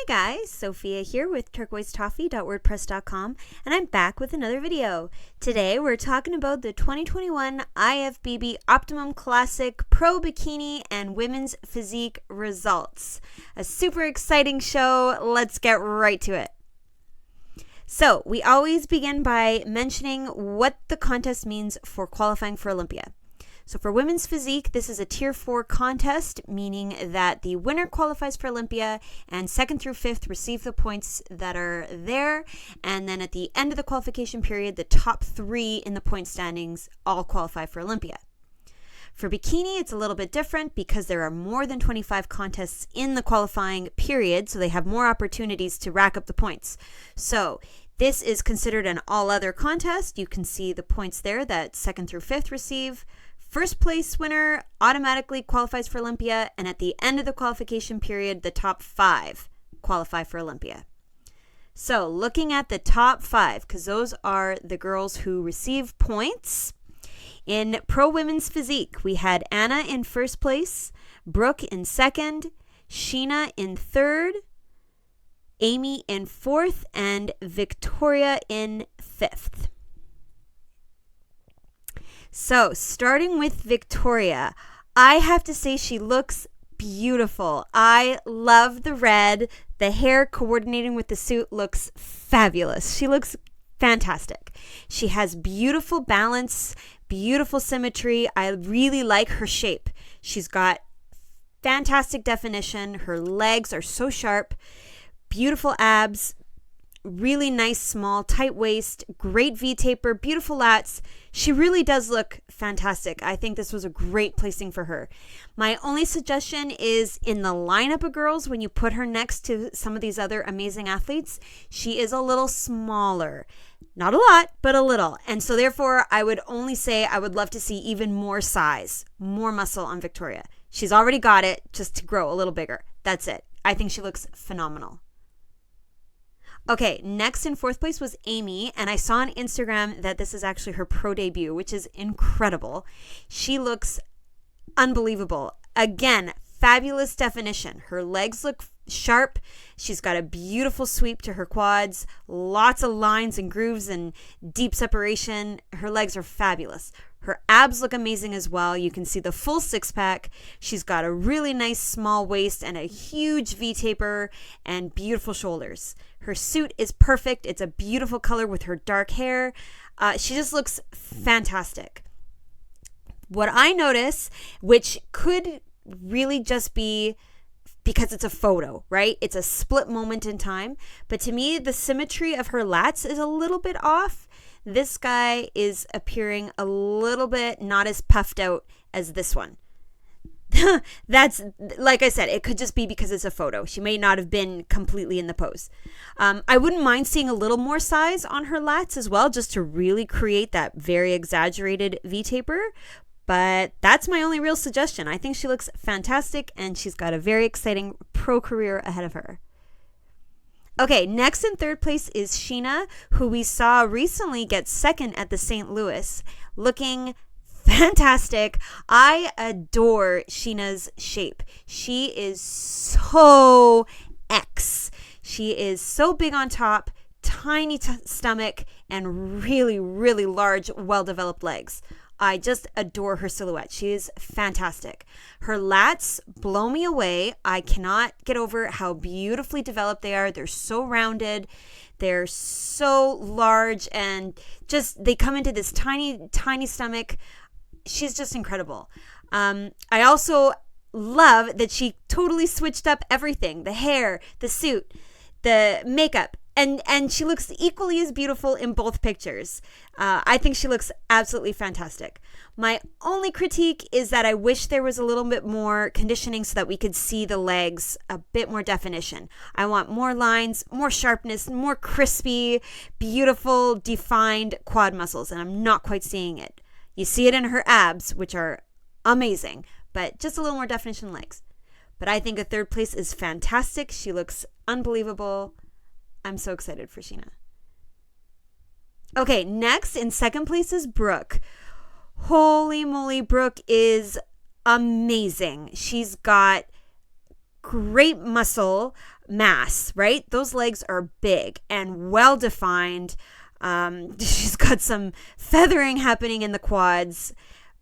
guys, Sophia here with turquoisetoffee.wordpress.com, and I'm back with another video. Today we're talking about the 2021 IFBB Optimum Classic Pro Bikini and Women's Physique results. A super exciting show. Let's get right to it. So, we always begin by mentioning what the contest means for qualifying for Olympia. So for women's physique, this is a tier 4 contest, meaning that the winner qualifies for Olympia and 2nd through 5th receive the points that are there. And then at the end of the qualification period, the top 3 in the point standings all qualify for Olympia. For bikini, it's a little bit different because there are more than 25 contests in the qualifying period, so they have more opportunities to rack up the points. So this is considered an all-other contest. You can see the points there that 2nd through 5th receive. First place winner automatically qualifies for Olympia, and at the end of the qualification period, the top 5 qualify for Olympia. So looking at the top 5, because those are the girls who receive points. In Pro Women's Physique, we had Anna in first place, Brooke in second, Sheena in third, Amy in fourth, and Victoria in fifth. So, starting with Victoria, I have to say she looks beautiful. I love the red. The hair coordinating with the suit looks fabulous. She looks fantastic. She has beautiful balance, beautiful symmetry. I really like her shape. She's got fantastic definition. Her legs are so sharp, beautiful abs, really nice small tight waist, great V-taper, beautiful lats. She really does look fantastic. I think this was a great placing for her. My only suggestion is in the lineup of girls, when you put her next to some of these other amazing athletes, she is a little smaller. Not a lot, but a little. And so therefore, I would only say I would love to see even more size, more muscle on Victoria. She's already got it, just to grow a little bigger. That's it. I think she looks phenomenal. Okay, next in fourth place was Amy, and I saw on Instagram that this is actually her pro debut, which is incredible. She looks unbelievable. Again, fabulous definition. Her legs look sharp. She's got a beautiful sweep to her quads, lots of lines and grooves and deep separation. Her legs are fabulous. Her abs look amazing as well. You can see the full six-pack. She's got a really nice small waist and a huge V-taper and beautiful shoulders. Her suit is perfect. It's a beautiful color with her dark hair. She just looks fantastic. What I notice, which could really just be because it's a photo, right? It's a split moment in time. But to me, the symmetry of her lats is a little bit off. This guy is appearing a little bit not as puffed out as this one. That's, like I said, it could just be because it's a photo. She may not have been completely in the pose. I wouldn't mind seeing a little more size on her lats as well, just to really create that very exaggerated V-taper. But that's my only real suggestion. I think she looks fantastic, and she's got a very exciting pro career ahead of her. Okay, next in third place is Sheena, who we saw recently get second at the St. Louis, looking fantastic. I adore Sheena's shape. She is so X. She is so big on top, tiny stomach, and really, really large, well-developed legs. I just adore her silhouette. She is fantastic. Her lats blow me away. I cannot get over how beautifully developed they are. They're so rounded. They're so large, and just they come into this tiny, tiny stomach. She's just incredible. I also love that she totally switched up everything. The hair, the suit, the makeup. And she looks equally as beautiful in both pictures. I think she looks absolutely fantastic. My only critique is that I wish there was a little bit more conditioning so that we could see the legs, a bit more definition. I want more lines, more sharpness, more crispy, beautiful, defined quad muscles, and I'm not quite seeing it. You see it in her abs, which are amazing, but just a little more definition legs. But I think a third place is fantastic. She looks unbelievable. I'm so excited for Sheena. Okay, next in second place is Brooke. Holy moly, Brooke is amazing. She's got great muscle, mass, right? Those legs are big and well defined. She's got some feathering happening in the quads,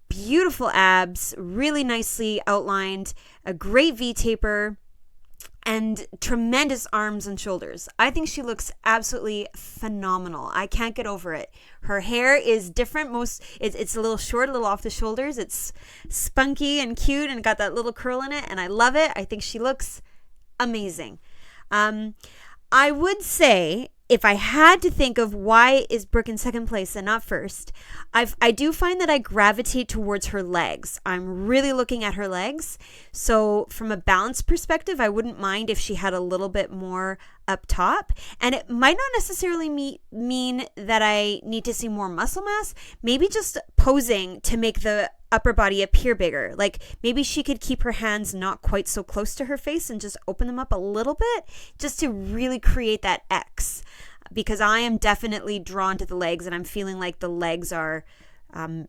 beautiful abs, really nicely outlined, a great V taper, and tremendous arms and shoulders. I think she looks absolutely phenomenal. I can't get over it. Her hair is different. It's a little short, a little off the shoulders. It's spunky and cute and got that little curl in it, and I love it. I think she looks amazing. I would say, if I had to think of why is Brooke in second place and not first, I do find that I gravitate towards her legs. I'm really looking at her legs. So from a balance perspective, I wouldn't mind if she had a little bit more up top. And it might not necessarily mean that I need to see more muscle mass. Maybe just posing to make the upper body appear bigger. Like maybe she could keep her hands not quite so close to her face and just open them up a little bit just to really create that X. Because I am definitely drawn to the legs, and I'm feeling like the legs are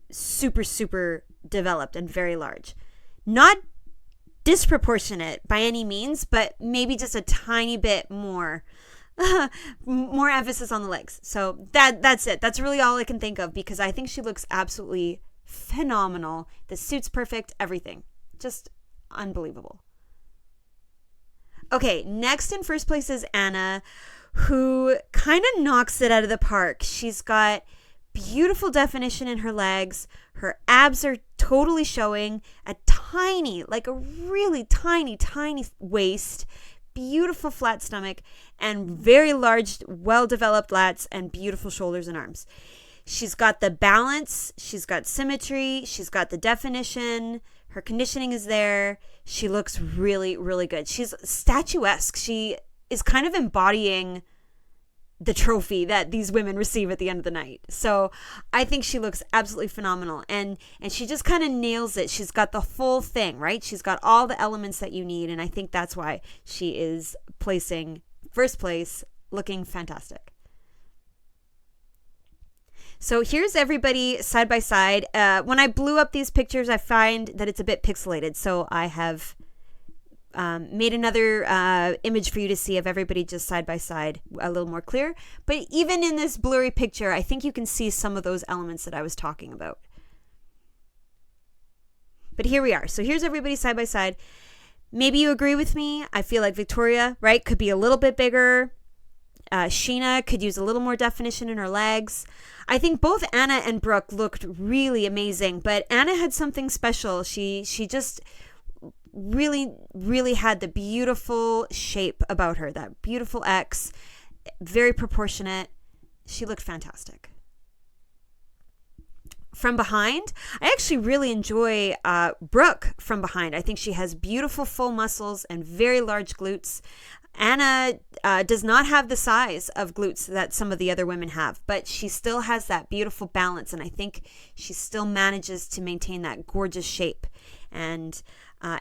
super, super developed and very large. Not disproportionate by any means, but maybe just a tiny bit more more emphasis on the legs. So that's it. That's really all I can think of, because I think she looks absolutely phenomenal. The suit's perfect, everything. Just unbelievable. Okay, next in first place is Anna, who kind of knocks it out of the park. She's got beautiful definition in her legs. Her abs are totally showing. A tiny, like a really tiny, tiny waist. Beautiful flat stomach and very large, well-developed lats and beautiful shoulders and arms. She's got the balance. She's got symmetry. She's got the definition. Her conditioning is there. She looks really, really good. She's statuesque. She is kind of embodying the trophy that these women receive at the end of the night. So I think she looks absolutely phenomenal. And she just kind of nails it. She's got the full thing, right? She's got all the elements that you need. And I think that's why she is placing first place, looking fantastic. So here's everybody side by side. When I blew up these pictures, I find that it's a bit pixelated. So I have made another image for you to see of everybody just side by side, a little more clear. But even in this blurry picture, I think you can see some of those elements that I was talking about. But here we are. So here's everybody side by side. Maybe you agree with me. I feel like Victoria, right, could be a little bit bigger. Sheena could use a little more definition in her legs. I think both Anna and Brooke looked really amazing, but Anna had something special. She just really, really had the beautiful shape about her, that beautiful X, very proportionate. She looked fantastic. From behind, I actually really enjoy Brooke from behind. I think she has beautiful full muscles and very large glutes. Anna does not have the size of glutes that some of the other women have, but she still has that beautiful balance, and I think she still manages to maintain that gorgeous shape. And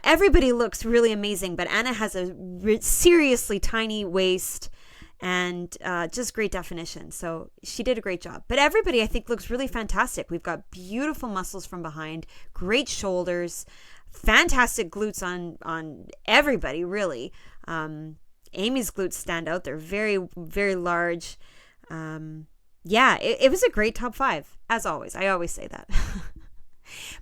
everybody looks really amazing, but Anna has a seriously tiny waist and just great definition. So she did a great job. But everybody, I think, looks really fantastic. We've got beautiful muscles from behind, great shoulders, fantastic glutes on everybody, really. Amy's glutes stand out. They're very, very large. It was a great top 5, as always. I always say that.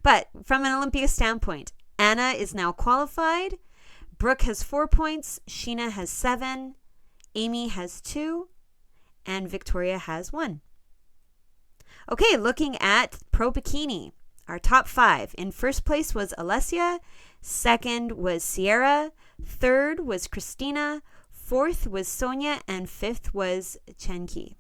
But from an Olympia standpoint, Anna is now qualified. Brooke has 4 points. Sheena has 7. Amy has 2. And Victoria has 1. Okay, looking at Pro Bikini. Our top 5. In first place was Alessia. Second was Sierra. Third was Christina. Fourth was Sonia. And fifth was Chen Qi.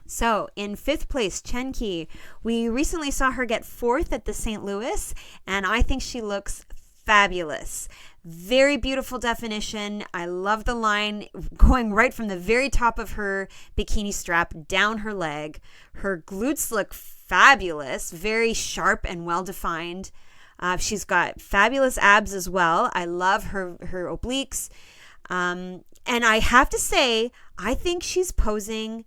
So in fifth place, Chen Qi, we recently saw her get 4th at the St. Louis, and I think she looks fabulous. Very beautiful definition. I love the line going right from the very top of her bikini strap down her leg. Her glutes look fabulous, very sharp and well-defined. She's got fabulous abs as well. I love her obliques. And I have to say, I think she's posing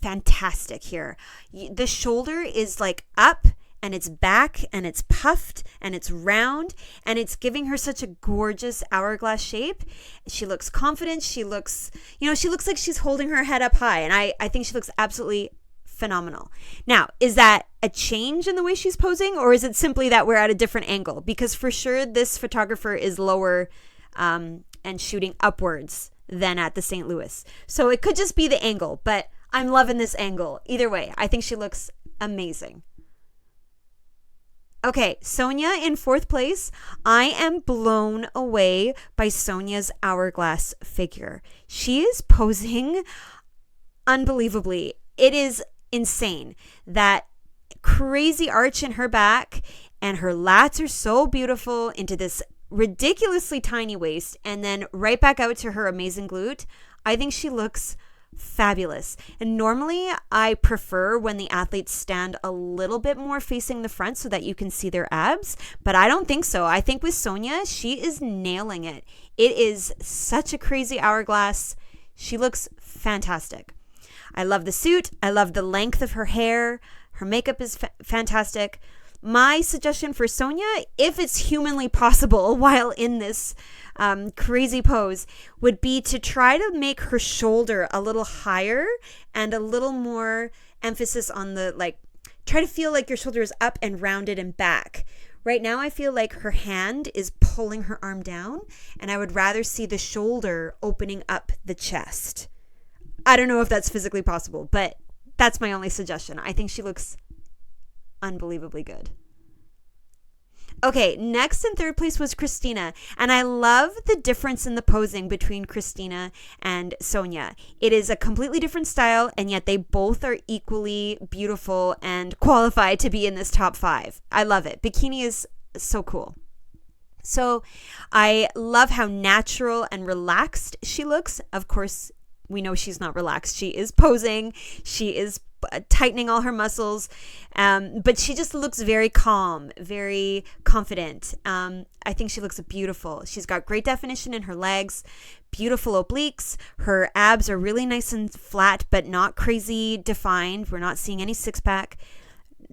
fantastic here. The shoulder is like up and it's back and it's puffed and it's round and it's giving her such a gorgeous hourglass shape. She looks confident. She looks like she's holding her head up high, and I think she looks absolutely phenomenal. Now, is that a change in the way she's posing, or is it simply that we're at a different angle? Because for sure this photographer is lower and shooting upwards than at the St. Louis. So it could just be the angle, but I'm loving this angle. Either way, I think she looks amazing. Okay, Sonia in 4th place. I am blown away by Sonia's hourglass figure. She is posing unbelievably. It is insane. That crazy arch in her back, and her lats are so beautiful into this ridiculously tiny waist, and then right back out to her amazing glute. I think she looks fabulous. And normally I prefer when the athletes stand a little bit more facing the front so that you can see their abs, but I don't think so. I think with Sonia, she is nailing it. It is such a crazy hourglass. She looks fantastic. I love the suit. I love the length of her hair. Her makeup is fantastic. My suggestion for Sonia, if it's humanly possible while in this crazy pose, would be to try to make her shoulder a little higher and a little more emphasis on try to feel like your shoulder is up and rounded and back. Right now, I feel like her hand is pulling her arm down, and I would rather see the shoulder opening up the chest. I don't know if that's physically possible, but that's my only suggestion. I think she looks unbelievably good. Okay, next in 3rd place was Christina, and I love the difference in the posing between Christina and Sonia. It is a completely different style, and yet they both are equally beautiful and qualified to be in this top 5. I love it. Bikini is so cool. So I love how natural and relaxed she looks. Of course, we know she's not relaxed. She is posing. She is tightening all her muscles, but she just looks very calm, very confident. I think she looks beautiful. She's got great definition in her legs, beautiful obliques. Her abs are really nice and flat, but not crazy defined. We're not seeing any six-pack.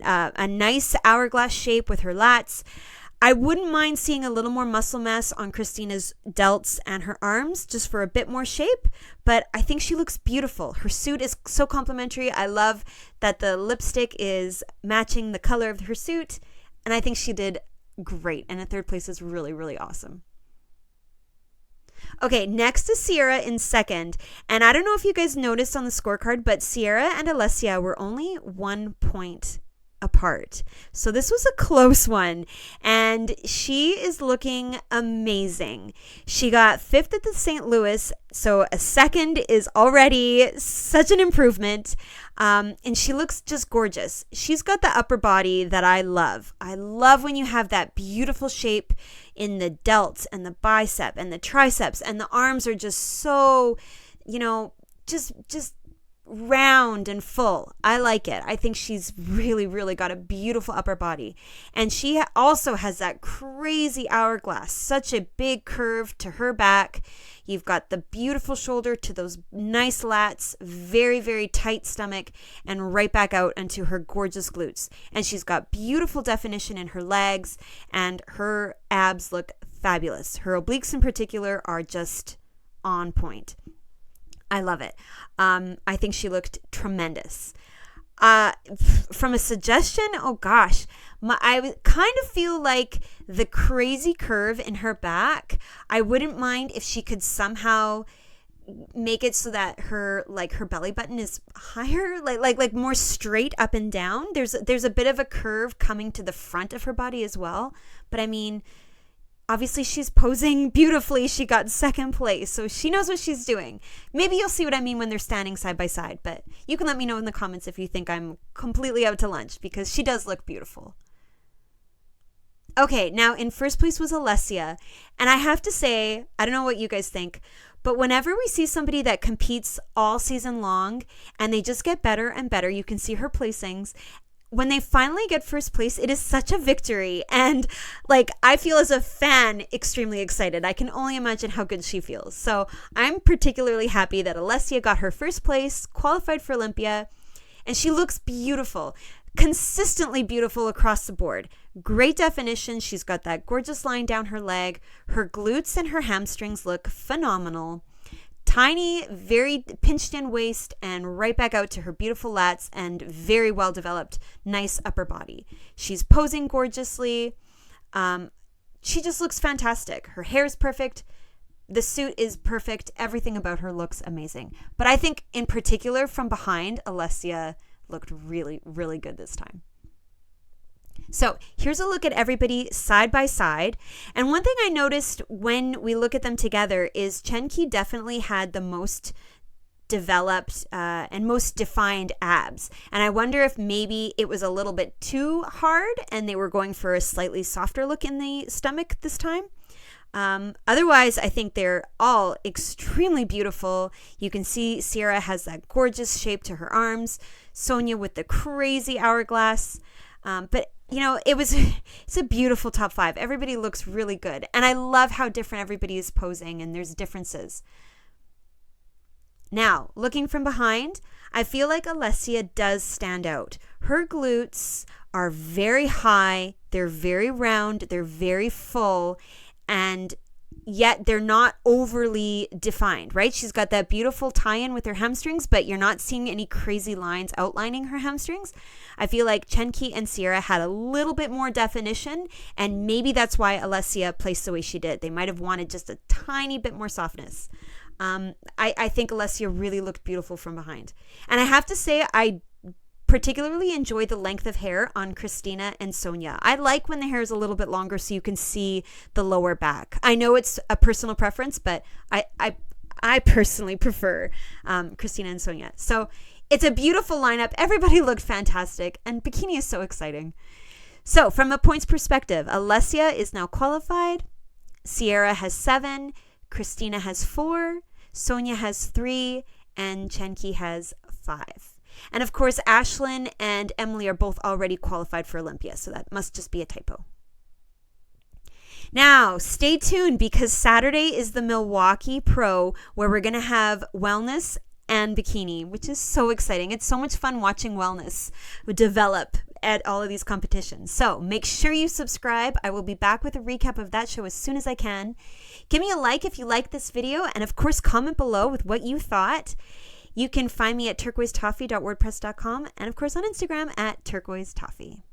A nice hourglass shape with her lats. I wouldn't mind seeing a little more muscle mass on Christina's delts and her arms just for a bit more shape, but I think she looks beautiful. Her suit is so complimentary. I love that the lipstick is matching the color of her suit, and I think she did great. And in 3rd place is really, really awesome. Okay, next is Sierra in 2nd. And I don't know if you guys noticed on the scorecard, but Sierra and Alessia were only 1 point apart. So this was a close one, and she is looking amazing. She got 5th at the St. Louis, so a 2nd is already such an improvement. And she looks just gorgeous. She's got the upper body that I love. I love when you have that beautiful shape in the delts and the bicep and the triceps, and the arms are just so, just round and full. I like it. I think she's really, really got a beautiful upper body. And she also has that crazy hourglass, such a big curve to her back. You've got the beautiful shoulder to those nice lats, very, very tight stomach, and right back out into her gorgeous glutes. And she's got beautiful definition in her legs, and her abs look fabulous. Her obliques in particular are just on point. I love it. I think she looked tremendous. From a suggestion, oh gosh, I kind of feel like the crazy curve in her back, I wouldn't mind if she could somehow make it so that her belly button is higher, like more straight up and down. There's a bit of a curve coming to the front of her body as well. But I mean, obviously, she's posing beautifully. She got 2nd place, so she knows what she's doing. Maybe you'll see what I mean when they're standing side by side, but you can let me know in the comments if you think I'm completely out to lunch, because she does look beautiful. Okay, now in 1st place was Alessia, and I have to say, I don't know what you guys think, but whenever we see somebody that competes all season long and they just get better and better, you can see her placings. When they finally get 1st place, it is such a victory. And I feel as a fan extremely excited. I can only imagine how good she feels. So I'm particularly happy that Alessia got her 1st place, qualified for Olympia, and she looks beautiful. consistently beautiful across the board. Great definition. She's got that gorgeous line down her leg. Her glutes and her hamstrings look phenomenal. Tiny, very pinched in waist and right back out to her beautiful lats and very well developed, nice upper body. She's posing gorgeously. She just looks fantastic. Her hair is perfect. The suit is perfect. Everything about her looks amazing. But I think in particular from behind, Alessia looked really, really good this time. So here's a look at everybody side by side. And one thing I noticed when we look at them together is Chenki definitely had the most developed and most defined abs. And I wonder if maybe it was a little bit too hard and they were going for a slightly softer look in the stomach this time. Otherwise, I think they're all extremely beautiful. You can see Sierra has that gorgeous shape to her arms. Sonia with the crazy hourglass. But you know, it's a beautiful top 5. Everybody looks really good. And I love how different everybody is posing and there's differences. Now, looking from behind, I feel like Alessia does stand out. Her glutes are very high. They're very round. They're very full. And yet they're not overly defined, right? She's got that beautiful tie-in with her hamstrings, but you're not seeing any crazy lines outlining her hamstrings. I feel like Chenki and Sierra had a little bit more definition, and maybe that's why Alessia placed the way she did. They might have wanted just a tiny bit more softness. I think Alessia really looked beautiful from behind. And I have to say, I particularly enjoy the length of hair on Christina and Sonia. I like when the hair is a little bit longer so you can see the lower back. I know it's a personal preference, but I personally prefer Christina and Sonia. So it's a beautiful lineup. Everybody looked fantastic, and bikini is so exciting. So from a points perspective, Alessia is now qualified. Sierra has 7. Christina has 4. Sonia has 3. And Chenki has 5. And of course, Ashlyn and Emily are both already qualified for Olympia, so that must just be a typo. Now, stay tuned because Saturday is the Milwaukee Pro where we're going to have wellness and bikini, which is so exciting. It's so much fun watching wellness develop at all of these competitions. So make sure you subscribe. I will be back with a recap of that show as soon as I can. Give me a like if you like this video, and of course, comment below with what you thought. You can find me at turquoisetoffee.wordpress.com and of course on Instagram at turquoisetoffee.